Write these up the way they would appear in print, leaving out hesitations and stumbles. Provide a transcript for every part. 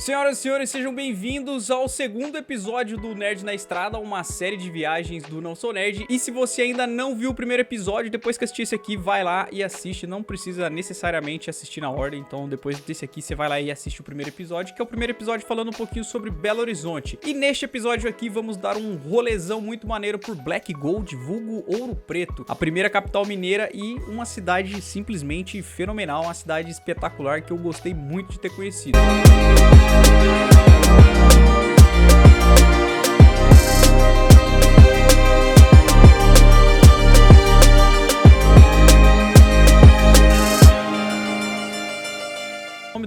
Senhoras e senhores, sejam bem-vindos ao segundo episódio do Nerd na Estrada, uma série de viagens do Não Sou Nerd. E se você ainda não viu o primeiro episódio, depois que assistir esse aqui, vai lá e assiste. Não precisa necessariamente assistir na ordem, então depois desse aqui você vai lá e assiste o primeiro episódio, que é o primeiro episódio falando um pouquinho sobre Belo Horizonte. E neste episódio aqui vamos dar um rolezão muito maneiro por Black Gold, vulgo Ouro Preto, a primeira capital mineira e uma cidade simplesmente fenomenal, uma cidade espetacular que eu gostei muito de ter conhecido.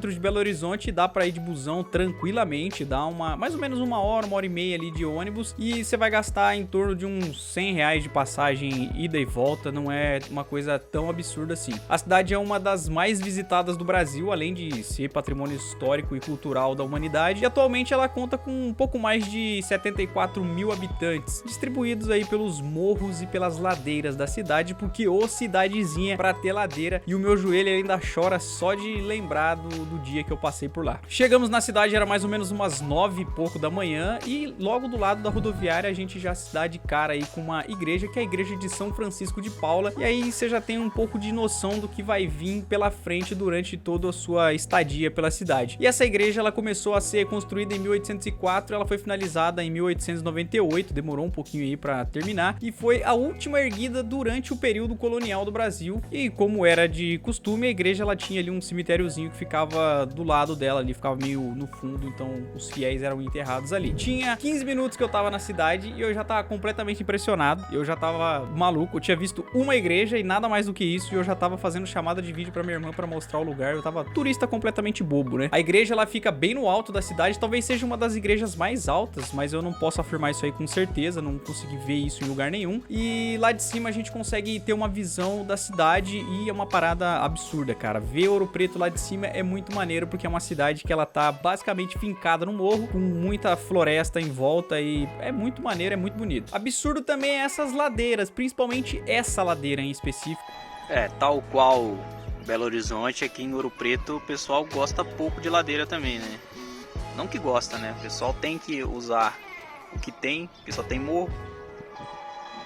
De Belo Horizonte dá pra ir de busão tranquilamente, dá mais ou menos uma hora e meia ali de ônibus e você vai gastar em torno de uns R$100 de passagem ida e volta, não é uma coisa tão absurda assim. A cidade é uma das mais visitadas do Brasil, além de ser patrimônio histórico e cultural da humanidade, e atualmente ela conta com um pouco mais de 74 mil habitantes, distribuídos aí pelos morros e pelas ladeiras da cidade, porque ô cidadezinha pra ter ladeira, e o meu joelho ainda chora só de lembrar do dia que eu passei por lá. Chegamos na cidade, era mais ou menos umas 9 e pouco da manhã e logo do lado da rodoviária a gente já se dá de cara aí com uma igreja, que é a igreja de São Francisco de Paula, e aí você já tem um pouco de noção do que vai vir pela frente durante toda a sua estadia pela cidade. E essa igreja ela começou a ser construída em 1804, ela foi finalizada em 1898, demorou um pouquinho aí pra terminar, e foi a última erguida durante o período colonial do Brasil, e como era de costume, a igreja ela tinha ali um cemitériozinho que ficava do lado dela ali, ficava meio no fundo, então os fiéis eram enterrados ali. Tinha 15 minutos que eu tava na cidade e eu já tava completamente impressionado, eu já tava maluco, eu tinha visto uma igreja e nada mais do que isso, e eu já tava fazendo chamada de vídeo pra minha irmã pra mostrar o lugar, eu tava turista completamente bobo, né? A igreja ela fica bem no alto da cidade, talvez seja uma das igrejas mais altas, mas eu não posso afirmar isso aí com certeza, não consegui ver isso em lugar nenhum, e lá de cima a gente consegue ter uma visão da cidade e é uma parada absurda, cara. Ver Ouro Preto lá de cima é muito maneiro, porque é uma cidade que ela tá basicamente fincada no morro, com muita floresta em volta e é muito maneiro, é muito bonito. Absurdo também é essas ladeiras, principalmente essa ladeira em específico. Tal qual Belo Horizonte, aqui em Ouro Preto o pessoal gosta pouco de ladeira também, né? Não que gosta, né? O pessoal tem que usar o que tem, porque só tem morro.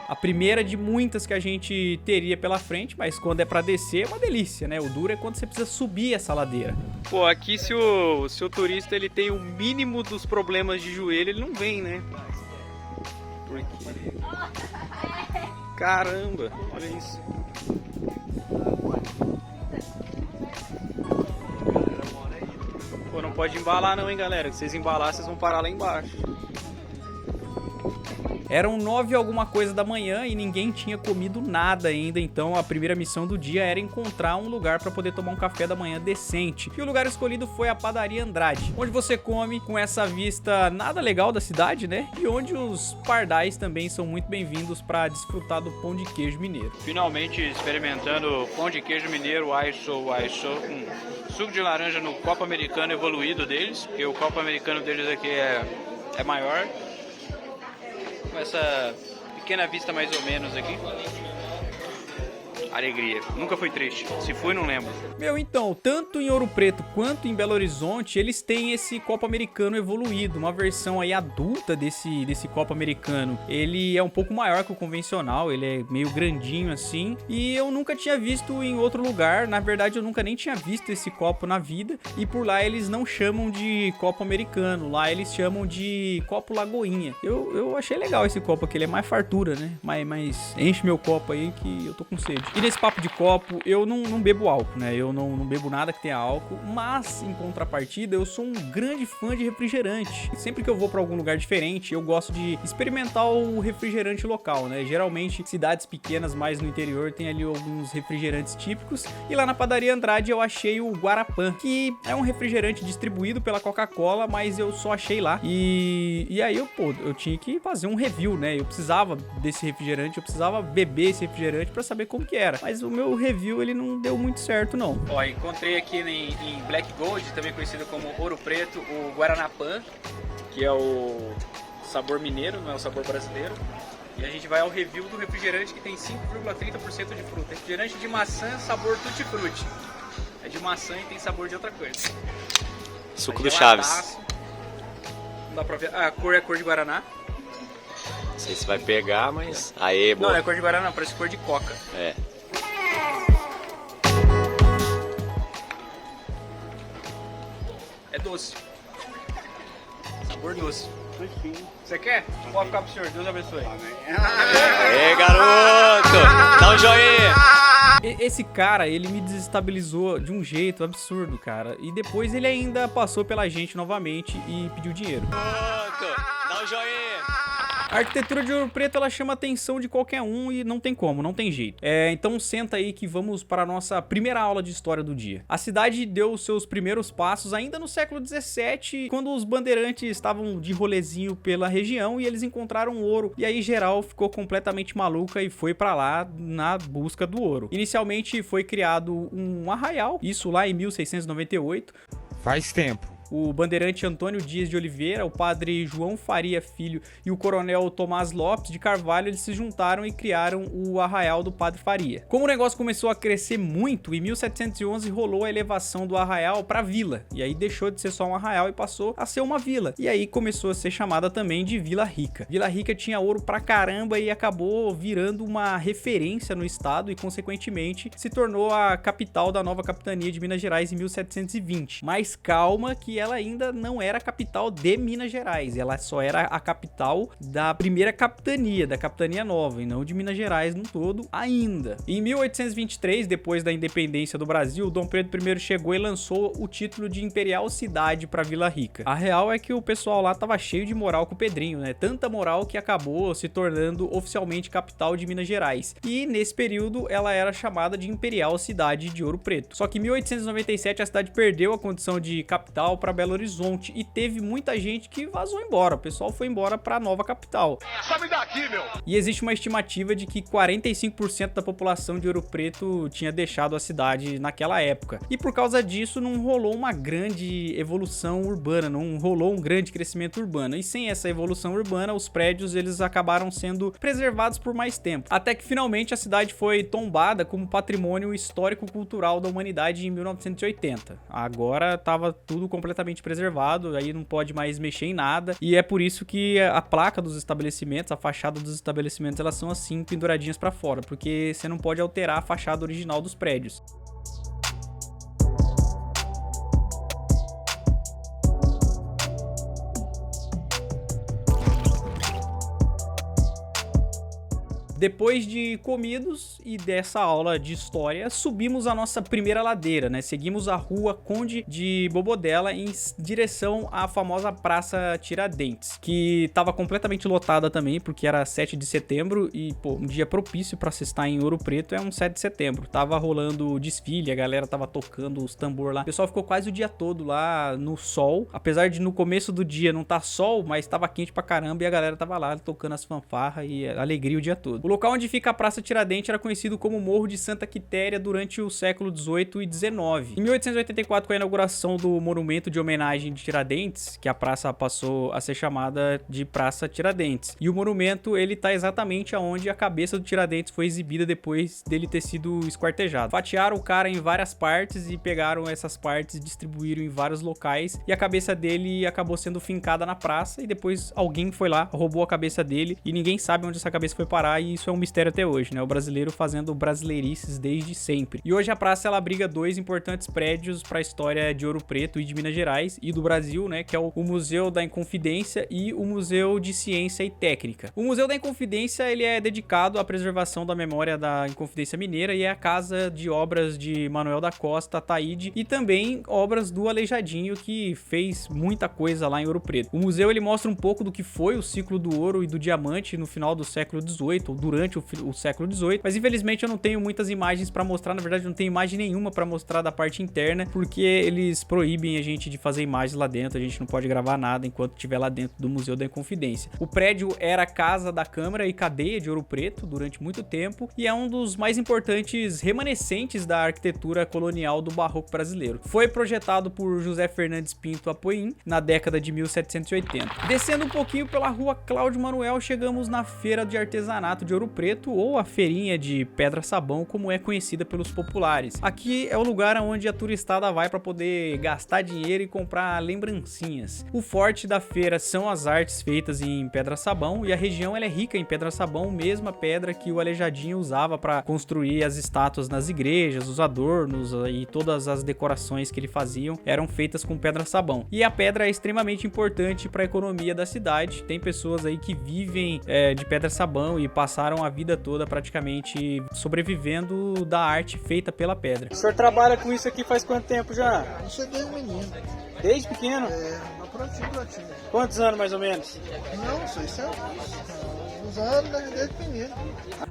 A primeira de muitas que a gente teria pela frente, mas quando é pra descer é uma delícia, né? O duro é quando você precisa subir essa ladeira. Pô, aqui se o turista ele tem o mínimo dos problemas de joelho, ele não vem, né? Porque... Caramba, olha isso. Pô, não pode embalar não, hein, galera? Se vocês embalar, vocês vão parar lá embaixo. Eram 9 alguma coisa da manhã e ninguém tinha comido nada ainda, então a primeira missão do dia era encontrar um lugar para poder tomar um café da manhã decente. E o lugar escolhido foi a Padaria Andrade, onde você come com essa vista nada legal da cidade, né? E onde os pardais também são muito bem-vindos para desfrutar do pão de queijo mineiro. Finalmente experimentando pão de queijo mineiro, com suco de laranja no copo americano evoluído deles, porque o copo americano deles aqui é maior. Com essa pequena vista mais ou menos aqui. Alegria, nunca fui triste, se fui não lembro. Meu, então, tanto em Ouro Preto quanto em Belo Horizonte, eles têm esse copo americano evoluído, uma versão aí adulta desse copo americano. Ele é um pouco maior que o convencional, ele é meio grandinho assim, e eu nunca tinha visto em outro lugar, na verdade eu nunca nem tinha visto esse copo na vida, e por lá eles não chamam de copo americano, lá eles chamam de copo Lagoinha. Eu achei legal esse copo aqui, ele é mais fartura, né, mas enche meu copo aí que eu tô com sede. E nesse papo de copo, eu não bebo álcool, né? Eu não bebo nada que tenha álcool, mas em contrapartida, eu sou um grande fã de refrigerante. Sempre que eu vou pra algum lugar diferente, eu gosto de experimentar o refrigerante local, né? Geralmente, cidades pequenas, mais no interior, tem ali alguns refrigerantes típicos. E lá na Padaria Andrade eu achei o Guarapã, que é um refrigerante distribuído pela Coca-Cola, mas eu só achei lá. E aí eu tinha que fazer um review, né? Eu precisava desse refrigerante, eu precisava beber esse refrigerante pra saber como que era. Mas o meu review, ele não deu muito certo, não. Ó, encontrei aqui em Black Gold, também conhecido como Ouro Preto, o Guaranapã, que é o sabor mineiro, não é o sabor brasileiro. E a gente vai ao review do refrigerante que tem 5,30% de fruta. Refrigerante de maçã, sabor tutti-frutti. É de maçã e tem sabor de outra coisa. Suco do Chaves. Não dá pra ver. Ah, a cor é cor de Guaraná. Não sei se vai pegar, mas... Aê, boa. Não, não é cor de Guaraná, parece cor de Coca. É. É doce. Sabor doce. Você quer? Pode ficar pro senhor, Deus abençoe. Aê, garoto! Dá um joinha! Esse cara, ele me desestabilizou de um jeito absurdo, cara. E depois ele ainda passou pela gente novamente e pediu dinheiro. Garoto, dá um joinha! A arquitetura de Ouro Preto, ela chama a atenção de qualquer um e não tem como, não tem jeito. Então senta aí que vamos para a nossa primeira aula de história do dia. A cidade deu seus primeiros passos ainda no século XVII, quando os bandeirantes estavam de rolezinho pela região e eles encontraram ouro. E aí geral ficou completamente maluca e foi para lá na busca do ouro. Inicialmente foi criado um arraial, isso lá em 1698. Faz tempo. O bandeirante Antônio Dias de Oliveira, o padre João Faria Filho e o coronel Tomás Lopes de Carvalho, eles se juntaram e criaram o Arraial do Padre Faria. Como o negócio começou a crescer muito, em 1711 rolou a elevação do arraial para vila, e aí deixou de ser só um arraial e passou a ser uma vila, e aí começou a ser chamada também de Vila Rica. Vila Rica tinha ouro pra caramba e acabou virando uma referência no estado e consequentemente se tornou a capital da nova capitania de Minas Gerais em 1720. Mas calma que ela ainda não era a capital de Minas Gerais, ela só era a capital da primeira capitania, da capitania nova, e não de Minas Gerais no todo ainda. Em 1823, depois da independência do Brasil, Dom Pedro I chegou e lançou o título de Imperial Cidade para Vila Rica. A real é que o pessoal lá tava cheio de moral com o Pedrinho, né? Tanta moral que acabou se tornando oficialmente capital de Minas Gerais. E nesse período ela era chamada de Imperial Cidade de Ouro Preto. Só que em 1897 a cidade perdeu a condição de capital para Belo Horizonte e teve muita gente que vazou embora. O pessoal foi embora para a nova capital. Sabe daqui, meu! E existe uma estimativa de que 45% da população de Ouro Preto tinha deixado a cidade naquela época. E por causa disso não rolou uma grande evolução urbana, não rolou um grande crescimento urbano. E sem essa evolução urbana, os prédios eles acabaram sendo preservados por mais tempo. Até que finalmente a cidade foi tombada como patrimônio histórico-cultural da humanidade em 1980. Agora estava tudo completamente preservado, aí não pode mais mexer em nada, e é por isso que a placa dos estabelecimentos, a fachada dos estabelecimentos, elas são assim, penduradinhas pra fora, porque você não pode alterar a fachada original dos prédios. Depois de comidos e dessa aula de história, subimos a nossa primeira ladeira, né? Seguimos a rua Conde de Bobodela em direção à famosa Praça Tiradentes, que estava completamente lotada também, porque era 7 de setembro e, pô, um dia propício para se estar em Ouro Preto é um 7 de setembro. Tava rolando desfile, a galera tava tocando os tambor lá. O pessoal ficou quase o dia todo lá no sol, apesar de no começo do dia não tá sol, mas tava quente pra caramba e a galera tava lá tocando as fanfarras e alegria o dia todo. O local onde fica a Praça Tiradentes era conhecido como Morro de Santa Quitéria durante o século XVIII e XIX. Em 1884, com a inauguração do monumento de homenagem de Tiradentes, que a praça passou a ser chamada de Praça Tiradentes. E o monumento, ele tá exatamente aonde a cabeça do Tiradentes foi exibida depois dele ter sido esquartejado. Fatiaram o cara em várias partes e pegaram essas partes e distribuíram em vários locais, e a cabeça dele acabou sendo fincada na praça, e depois alguém foi lá, roubou a cabeça dele, e ninguém sabe onde essa cabeça foi parar, e isso é um mistério até hoje, né? O brasileiro fazendo brasileirices desde sempre. E hoje a praça, ela abriga dois importantes prédios para a história de Ouro Preto e de Minas Gerais e do Brasil, né? Que é o Museu da Inconfidência e o Museu de Ciência e Técnica. O Museu da Inconfidência, ele é dedicado à preservação da memória da Inconfidência Mineira e é a casa de obras de Manuel da Costa Ataíde e também obras do Aleijadinho, que fez muita coisa lá em Ouro Preto. O museu, ele mostra um pouco do que foi o ciclo do ouro e do diamante no final do século XVIII, ou durante o século XVIII, mas infelizmente eu não tenho muitas imagens para mostrar, na verdade eu não tenho imagem nenhuma para mostrar da parte interna, porque eles proíbem a gente de fazer imagens lá dentro, a gente não pode gravar nada enquanto estiver lá dentro do Museu da Inconfidência. O prédio era a casa da Câmara e Cadeia de Ouro Preto durante muito tempo e é um dos mais importantes remanescentes da arquitetura colonial do barroco brasileiro. Foi projetado por José Fernandes Pinto Apoim na década de 1780. Descendo um pouquinho pela rua Cláudio Manuel, chegamos na Feira de Artesanato de de Ouro Preto, ou a feirinha de Pedra Sabão, como é conhecida pelos populares. Aqui é o lugar onde a turistada vai para poder gastar dinheiro e comprar lembrancinhas. O forte da feira são as artes feitas em Pedra Sabão, e a região ela é rica em Pedra Sabão, mesma pedra que o Aleijadinho usava para construir as estátuas nas igrejas, os adornos e todas as decorações que ele faziam eram feitas com Pedra Sabão. E a pedra é extremamente importante para a economia da cidade. Tem pessoas aí que vivem de Pedra Sabão e passaram a vida toda praticamente sobrevivendo da arte feita pela pedra. O senhor trabalha com isso aqui faz quanto tempo já? Isso é desde menino. Desde pequeno? No prontinho. Quantos anos mais ou menos? Não, isso é uns anos, desde menino.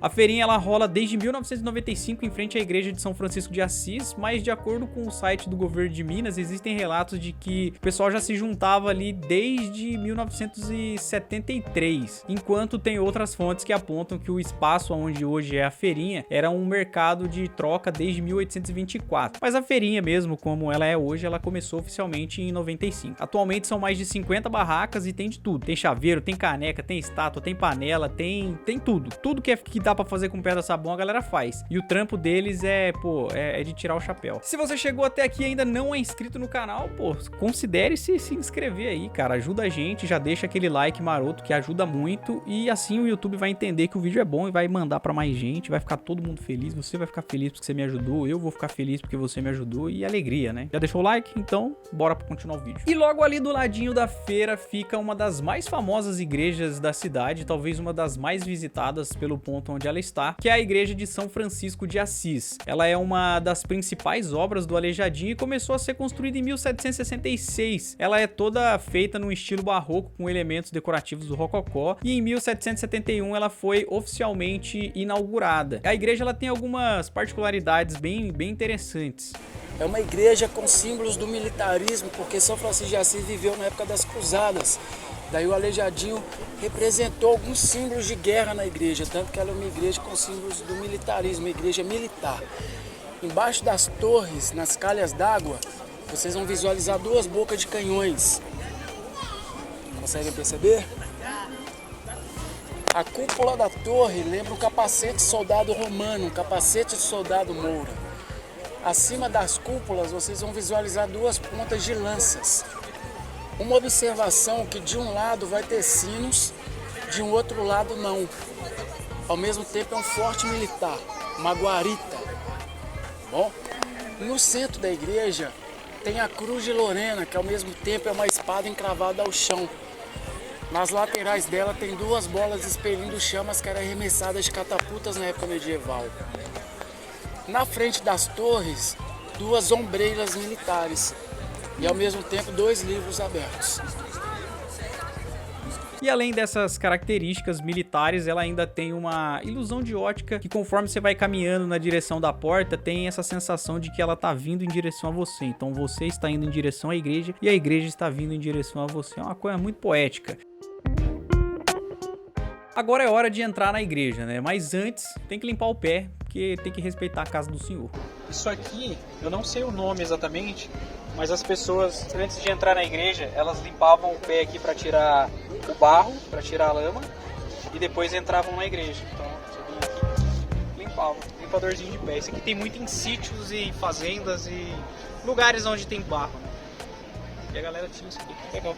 A feirinha ela rola desde 1995 em frente à igreja de São Francisco de Assis, mas de acordo com o site do governo de Minas, existem relatos de que o pessoal já se juntava ali desde 1973, enquanto tem outras fontes que apontam que o espaço onde hoje é a feirinha era um mercado de troca desde 1824. Mas a feirinha mesmo, como ela é hoje, ela começou oficialmente em 95. Atualmente são mais de 50 barracas e tem de tudo. Tem chaveiro, tem caneca, tem estátua, tem panela, tem tudo. Tudo que dá pra fazer com Pedra Sabão a galera faz. E o trampo deles é de tirar o chapéu. Se você chegou até aqui e ainda não é inscrito no canal, considere se inscrever aí, cara. Ajuda a gente, já deixa aquele like maroto que ajuda muito. E assim o YouTube vai entender que o vídeo é bom e vai mandar pra mais gente. Vai ficar todo mundo feliz. Você vai ficar feliz porque você me ajudou. Eu vou ficar feliz porque você me ajudou. E alegria, né? Já deixou o like? Então, bora pra continuar o vídeo. E logo ali do ladinho da feira fica uma das mais famosas igrejas da cidade. Talvez uma das mais visitadas pelo ponto onde ela está, que é a igreja de São Francisco de Assis. Ela é uma das principais obras do Aleijadinho e começou a ser construída em 1766. Ela é toda feita no estilo barroco com elementos decorativos do rococó e em 1771 ela foi oficialmente inaugurada. A igreja ela tem algumas particularidades bem interessantes. É uma igreja com símbolos do militarismo, porque São Francisco de Assis viveu na época das cruzadas. Daí o Aleijadinho representou alguns símbolos de guerra na igreja, tanto que ela é uma igreja com símbolos do militarismo, uma igreja militar. Embaixo das torres, nas calhas d'água, vocês vão visualizar duas bocas de canhões. Conseguem perceber? A cúpula da torre lembra um capacete de soldado romano, um capacete de soldado moura. Acima das cúpulas, vocês vão visualizar duas pontas de lanças. Uma observação que de um lado vai ter sinos, de um outro lado não. Ao mesmo tempo é um forte militar, uma guarita. Bom, no centro da igreja tem a cruz de Lorena, que ao mesmo tempo é uma espada encravada ao chão. Nas laterais dela tem duas bolas expelindo chamas que eram arremessadas de catapultas na época medieval. Na frente das torres, duas ombreiras militares. E ao mesmo tempo dois livros abertos. E além dessas características militares, ela ainda tem uma ilusão de ótica que conforme você vai caminhando na direção da porta, tem essa sensação de que ela tá vindo em direção a você. Então você está indo em direção à igreja e a igreja está vindo em direção a você. É uma coisa muito poética. Agora é hora de entrar na igreja, né? Mas antes tem que limpar o pé, porque tem que respeitar a casa do Senhor. Isso aqui, eu não sei o nome exatamente, mas as pessoas, antes de entrar na igreja, elas limpavam o pé aqui para tirar o barro, para tirar a lama, e depois entravam na igreja. Então, você vinha aqui, limpava, limpadorzinho de pé. Isso aqui tem muito em sítios e fazendas e lugares onde tem barro, né? E a galera tinha isso aqui, legal.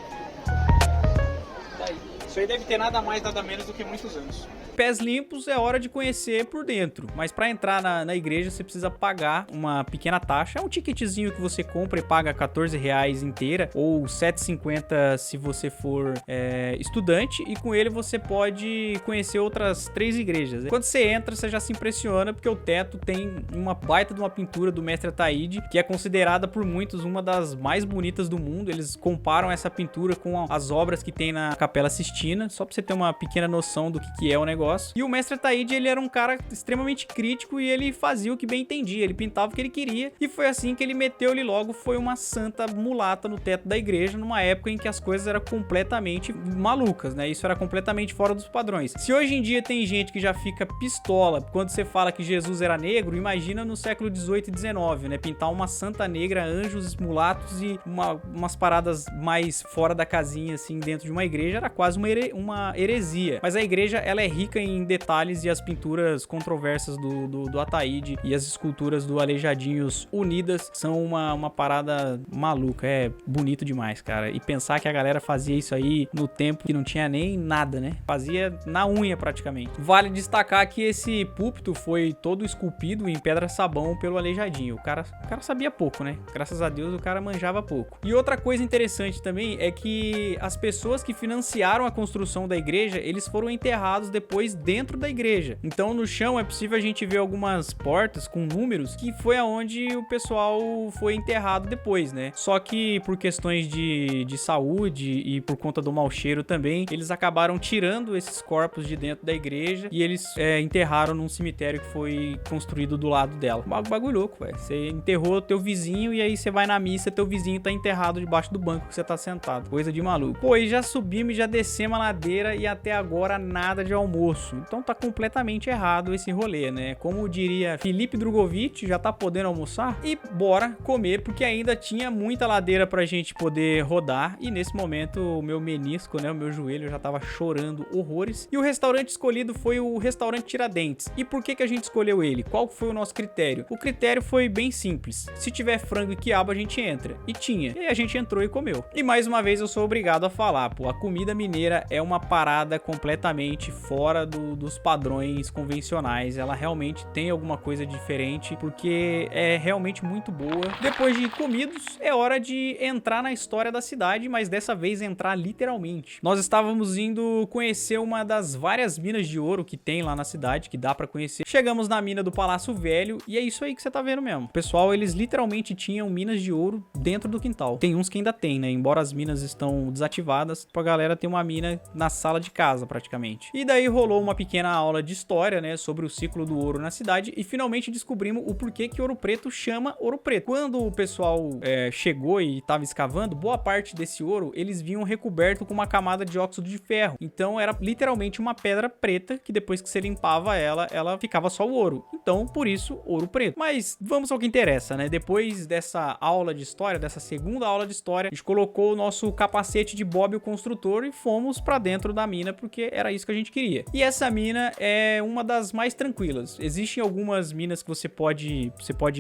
Daí. Isso aí deve ter nada mais, nada menos do que muitos anos. Pés limpos é hora de conhecer por dentro, mas para entrar na igreja você precisa pagar uma pequena taxa, é um ticketzinho que você compra e paga R$14 inteira ou R$7,50 se você for estudante, e com ele você pode conhecer outras 3 igrejas. Quando você entra você já se impressiona porque o teto tem uma baita de uma pintura do mestre Ataíde, que é considerada por muitos uma das mais bonitas do mundo. Eles comparam essa pintura com as obras que tem na Capela Sistina, só para você ter uma pequena noção do que é o negócio. E o mestre Ataíde, ele era um cara extremamente crítico e ele fazia o que bem entendia, ele pintava o que ele queria, e foi assim que ele meteu-lhe logo foi uma santa mulata no teto da igreja, numa época em que as coisas eram completamente malucas, né? Isso era completamente fora dos padrões. Se hoje em dia tem gente que já fica pistola quando você fala que Jesus era negro, imagina no século 18 e 19, né? Pintar uma santa negra, anjos mulatos e umas paradas mais fora da casinha, assim, dentro de uma igreja, era quase uma uma heresia. Mas a igreja, ela é rica em detalhes, e as pinturas controversas do Ataíde e as esculturas do Aleijadinhos unidas são uma parada maluca. É bonito demais, cara. E pensar que a galera fazia isso aí no tempo que não tinha nem nada, né? Fazia na unha praticamente. Vale destacar que esse púlpito foi todo esculpido em pedra-sabão pelo Aleijadinho. O cara sabia pouco, né? Graças a Deus o cara manjava pouco. E outra coisa interessante também é que as pessoas que financiaram a construção da igreja, eles foram enterrados depois dentro da igreja. Então no chão é possível a gente ver algumas portas com números, que foi aonde o pessoal foi enterrado depois, né? Só que por questões de saúde e por conta do mau cheiro também, eles acabaram tirando esses corpos de dentro da igreja e eles enterraram num cemitério que foi construído do lado dela. Bagulho louco, velho. Você enterrou teu vizinho e aí você vai na missa, teu vizinho tá enterrado debaixo do banco que você tá sentado. Coisa de maluco. Pô, e já subimos e já descemos a ladeira e até agora nada de almoço. Então tá completamente errado esse rolê, né? Como diria Felipe Drogovic, já tá podendo almoçar? E bora comer, porque ainda tinha muita ladeira pra gente poder rodar. E nesse momento o meu menisco, né? O meu joelho já tava chorando horrores. E o restaurante escolhido foi o restaurante Tiradentes. E por que a gente escolheu ele? Qual foi o nosso critério? O critério foi bem simples. Se tiver frango e quiabo, a gente entra. E tinha. E aí a gente entrou e comeu. E mais uma vez eu sou obrigado a falar, pô, a comida mineira é uma parada completamente fora dos padrões convencionais. Ela realmente tem alguma coisa diferente, porque é realmente muito boa. Depois de comidos, é hora de entrar na história da cidade, mas dessa vez entrar literalmente. Nós estávamos indo conhecer uma das várias minas de ouro que tem lá na cidade, que dá pra conhecer. Chegamos na mina do Palácio Velho e é isso aí que você tá vendo mesmo. O pessoal, eles literalmente tinham minas de ouro dentro do quintal. Tem uns que ainda tem, né? Embora as minas estão desativadas, pra galera ter uma mina na sala de casa, praticamente. E daí rolou uma pequena aula de história, né? Sobre o ciclo do ouro na cidade e finalmente descobrimos o porquê que Ouro Preto chama Ouro Preto. Quando o pessoal chegou e tava escavando, boa parte desse ouro, eles vinham recoberto com uma camada de óxido de ferro. Então era literalmente uma pedra preta que depois que você limpava ela ficava só o ouro. Então, por isso, Ouro Preto. Mas vamos ao que interessa, né? Depois dessa aula de história, dessa segunda aula de história, a gente colocou o nosso capacete de Bob o Construtor e fomos pra dentro da mina, porque era isso que a gente queria. E essa mina é uma das mais tranquilas. Existem algumas minas que você pode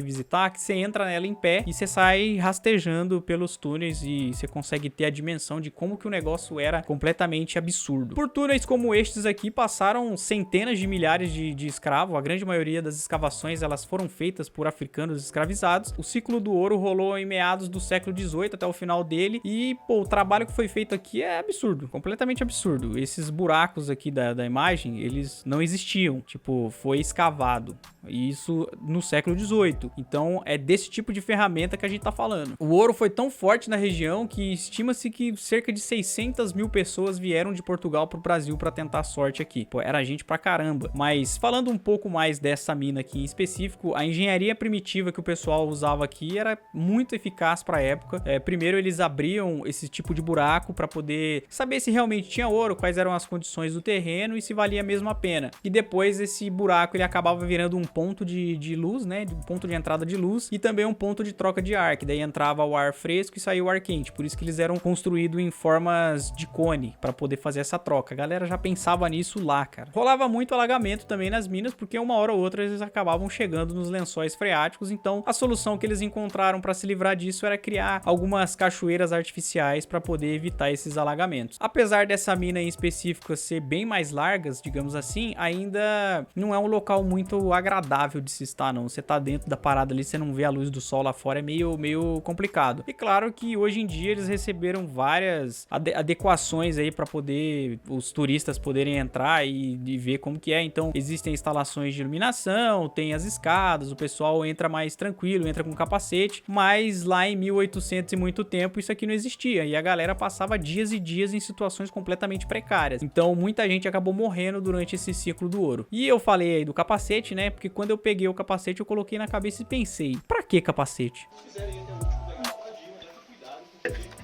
visitar, que você entra nela em pé e você sai rastejando pelos túneis e você consegue ter a dimensão de como que o negócio era completamente absurdo. Por túneis como estes aqui passaram centenas de milhares de escravos. A grande maioria das escavações elas foram feitas por africanos escravizados. O ciclo do ouro rolou em meados do século XVIII até o final dele e, pô, o trabalho que foi feito aqui é absurdo, completamente absurdo. Esses buracos aqui da imagem, eles não existiam, tipo, foi escavado. Isso no século XVIII. Então é desse tipo de ferramenta que a gente tá falando. O ouro foi tão forte na região que estima-se que cerca de 600 mil pessoas vieram de Portugal pro Brasil pra tentar a sorte aqui. Pô, era gente pra caramba. Mas falando um pouco mais dessa mina aqui em específico, a engenharia primitiva que o pessoal usava aqui era muito eficaz pra época. Primeiro eles abriam esse tipo de buraco pra poder saber se realmente tinha ouro, quais eram as condições do terreno e se valia mesmo a pena. E depois esse buraco ele acabava virando um ponto de luz, né? Um ponto de entrada de luz e também um ponto de troca de ar, que daí entrava o ar fresco e saía o ar quente. Por isso que eles eram construídos em formas de cone para poder fazer essa troca. A galera já pensava nisso lá, cara. Rolava muito alagamento também nas minas, porque uma hora ou outra eles acabavam chegando nos lençóis freáticos. Então a solução que eles encontraram para se livrar disso era criar algumas cachoeiras artificiais para poder evitar esses alagamentos. Apesar dessa mina em específico ser bem mais largas, digamos assim, ainda não é um local muito agradável de se estar, não. Você tá dentro da parada ali, você não vê a luz do sol lá fora, é meio complicado. E claro que hoje em dia eles receberam várias adequações aí para poder os turistas poderem entrar e ver como que é. Então existem instalações de iluminação, tem as escadas, o pessoal entra mais tranquilo, entra com capacete, mas lá em 1800 e muito tempo isso aqui não existia e a galera passava dias e dias em situações completamente precárias. Então muita gente acabou morrendo durante esse ciclo do ouro. E eu falei aí do capacete, né? Porque quando eu peguei o capacete eu coloquei na cabeça e pensei, pra que capacete?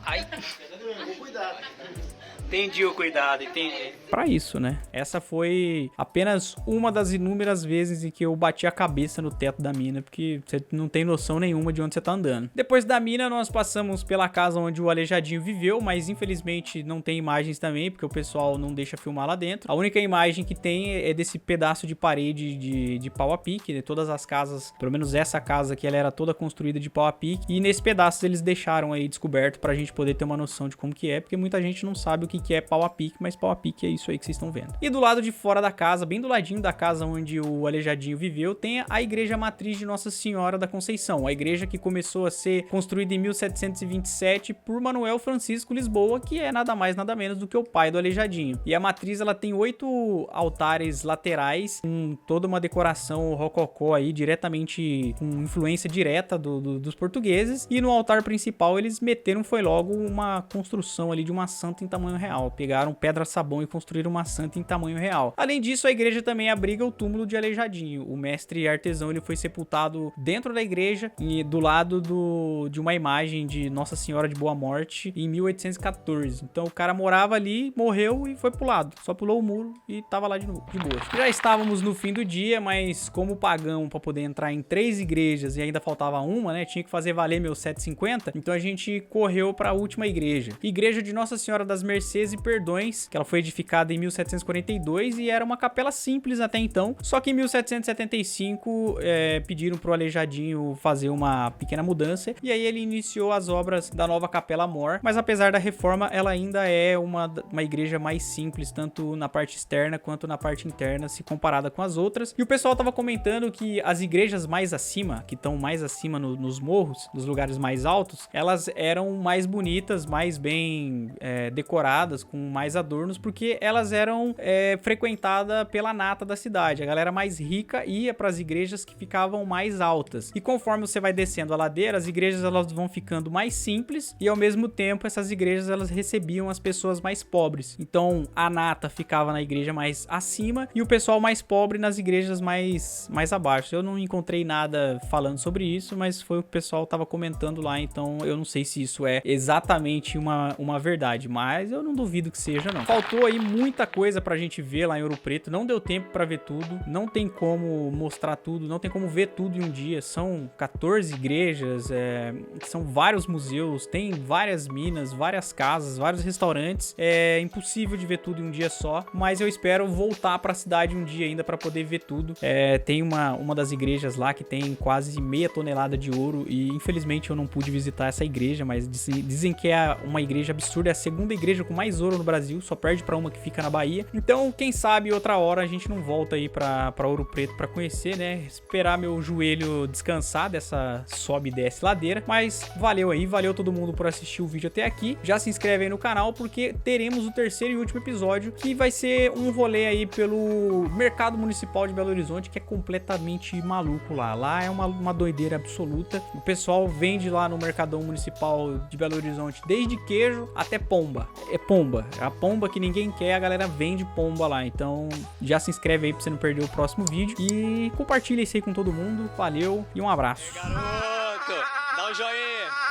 Ai. Entendi o cuidado, entendi. Pra isso, né? Essa foi apenas uma das inúmeras vezes em que eu bati a cabeça no teto da mina, porque você não tem noção nenhuma de onde você tá andando. Depois da mina, nós passamos pela casa onde o Aleijadinho viveu, mas infelizmente não tem imagens também, porque o pessoal não deixa filmar lá dentro. A única imagem que tem é desse pedaço de parede de pau a pique, né? Todas as casas, pelo menos essa casa aqui, ela era toda construída de pau a pique, e nesse pedaço eles deixaram aí descoberto pra gente poder ter uma noção de como que é, porque muita gente não sabe o que é pau a pique, mas pau a pique é isso aí que vocês estão vendo. E do lado de fora da casa, bem do ladinho da casa onde o Aleijadinho viveu, tem a igreja matriz de Nossa Senhora da Conceição, a igreja que começou a ser construída em 1727 por Manuel Francisco Lisboa, que é nada mais nada menos do que o pai do Aleijadinho. E a matriz, ela tem 8 altares laterais com toda uma decoração rococó aí, diretamente com influência direta dos portugueses, e no altar principal eles meteram foi logo uma construção ali de uma santa em tamanho real, pegaram pedra sabão e construíram uma santa em tamanho real. Além disso, a igreja também abriga o túmulo de Aleijadinho. O mestre artesão, ele foi sepultado dentro da igreja e do lado de uma imagem de Nossa Senhora de Boa Morte em 1814. Então o cara morava ali, morreu e foi pro lado, só pulou o muro e tava lá de boa. Já estávamos no fim do dia, mas como pagão para poder entrar em 3 igrejas e ainda faltava uma, né, tinha que fazer valer meu 7,50, então a gente correu para a última igreja de Nossa Senhora das Mercês e Perdões, que ela foi edificada em 1742 e era uma capela simples até então, só que em 1775 pediram pro Aleijadinho fazer uma pequena mudança, e aí ele iniciou as obras da nova Capela Mor, mas apesar da reforma, ela ainda é uma igreja mais simples, tanto na parte externa quanto na parte interna, se comparada com as outras. E o pessoal tava comentando que as igrejas mais acima, que estão mais acima nos morros, nos lugares mais altos, elas eram mais bonitas, mais bem decoradas, com mais adornos, porque elas eram frequentadas pela nata da cidade. A galera mais rica ia para as igrejas que ficavam mais altas. E conforme você vai descendo a ladeira, as igrejas elas vão ficando mais simples, e ao mesmo tempo essas igrejas elas recebiam as pessoas mais pobres. Então a nata ficava na igreja mais acima e o pessoal mais pobre nas igrejas mais abaixo. Eu não encontrei nada falando sobre isso, mas foi o que o pessoal tava comentando lá, então eu não sei se isso é exatamente uma verdade, mas eu não duvido que seja, não. Faltou aí muita coisa pra gente ver lá em Ouro Preto, não deu tempo pra ver tudo, não tem como mostrar tudo, não tem como ver tudo em um dia. São 14 igrejas, são vários museus, tem várias minas, várias casas, vários restaurantes. É impossível de ver tudo em um dia só, mas eu espero voltar pra cidade um dia ainda pra poder ver tudo. Tem uma das igrejas lá que tem quase meia tonelada de ouro e infelizmente eu não pude visitar essa igreja, mas dizem que é uma igreja absurda, é a segunda igreja com mais ouro no Brasil, só perde pra uma que fica na Bahia. Então, quem sabe outra hora a gente não volta aí pra Ouro Preto pra conhecer, né? Esperar meu joelho descansar dessa sobe e desce ladeira. Mas valeu aí, valeu todo mundo por assistir o vídeo até aqui. Já se inscreve aí no canal porque teremos o terceiro e último episódio, que vai ser um rolê aí pelo Mercado Municipal de Belo Horizonte, que é completamente maluco lá. Lá é uma doideira absoluta. O pessoal vende lá no Mercadão Municipal de Belo Horizonte desde queijo até pomba. É pomba. É a pomba que ninguém quer, a galera vende pomba lá. Então já se inscreve aí pra você não perder o próximo vídeo e compartilha isso aí com todo mundo. Valeu e um abraço. Garoto, dá um joinha.